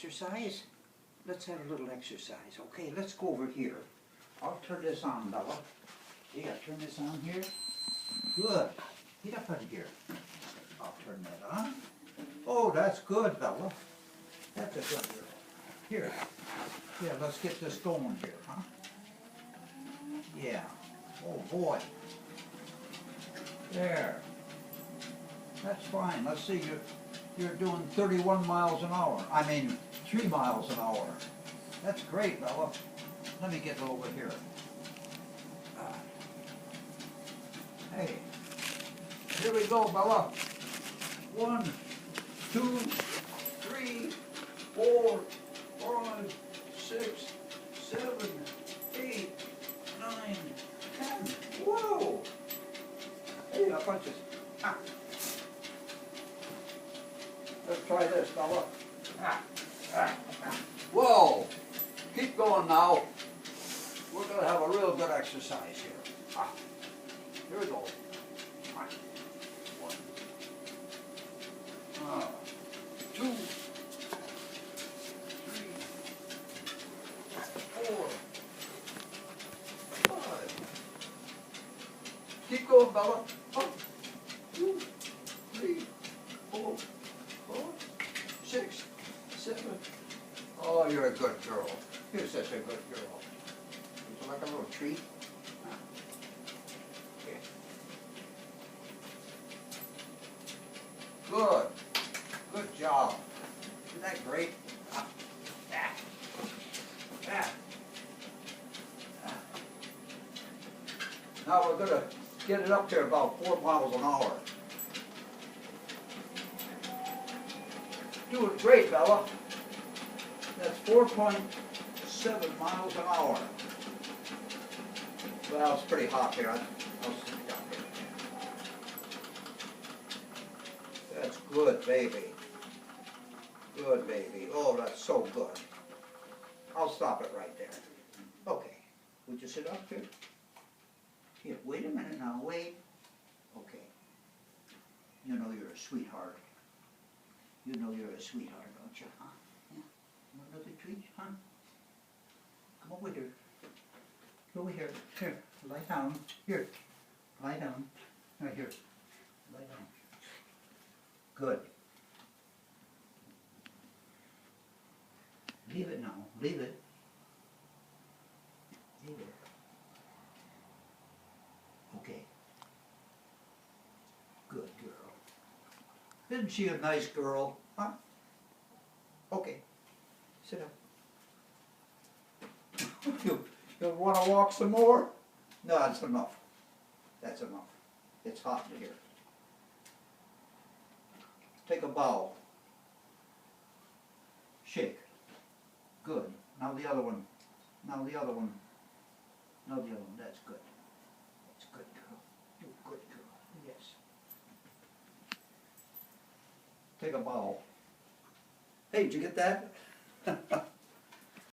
exercise? Let's have a little exercise. Okay, let's go over here. I'll turn this on, Bella. Yeah, turn this on here. Good. Get up in here. I'll turn that on. Oh, that's good, Bella. That's a good girl. Here. Yeah, let's get this going here, huh? Yeah. Oh, boy. There. That's fine. Let's see, you're doing 31 miles an hour. I mean, 3 miles an hour. That's great, Bella. Let me get over here. Hey, here we go, Bella. 1, 2, 3, 4, 5, 6, 7, 8, 9, 10. Whoa! Hey, a bunch of... Ah. Let's try this, Bella. Ah. Ah. Ah. Whoa! Keep going now. We're going to have a real good exercise here. Ah. Here we go. 1, 2, 3, 4, 5. Keep going, Bella. 1, 2, 3, 4, 5, 6, 7. Oh, you're a good girl. You're such a good girl. Would you like a little treat? Okay. Good. Good job. Isn't that great? Ah. Ah. Ah. Ah. Now we're going to get it up to about 4 miles an hour. Doing great, Bella. That's 4.7 miles an hour. Well, it's pretty hot here. I'll sit down here. That's good, baby. Good, baby. Oh, that's so good. I'll stop it right there. Okay. Would you sit up here? Here, wait a minute now. Wait. Okay. You know you're a sweetheart. You know you're a sweetheart, don't you, huh? Yeah. You want another treat, huh? Come over here. Go over here. Here. Lie down. Here. Lie down. Right here. Lie down. Good. Leave it now. Leave it. Leave it. Okay. Good girl. Isn't she a nice girl? Huh? Okay. Sit down. You want to walk some more? No, that's enough. That's enough. It's hot in here. Take a bow. Shake. Good. Now the other one. Now the other one. Now the other one. That's good. That's good, girl. You're a good girl. Yes. Take a bow. Hey, did you get that?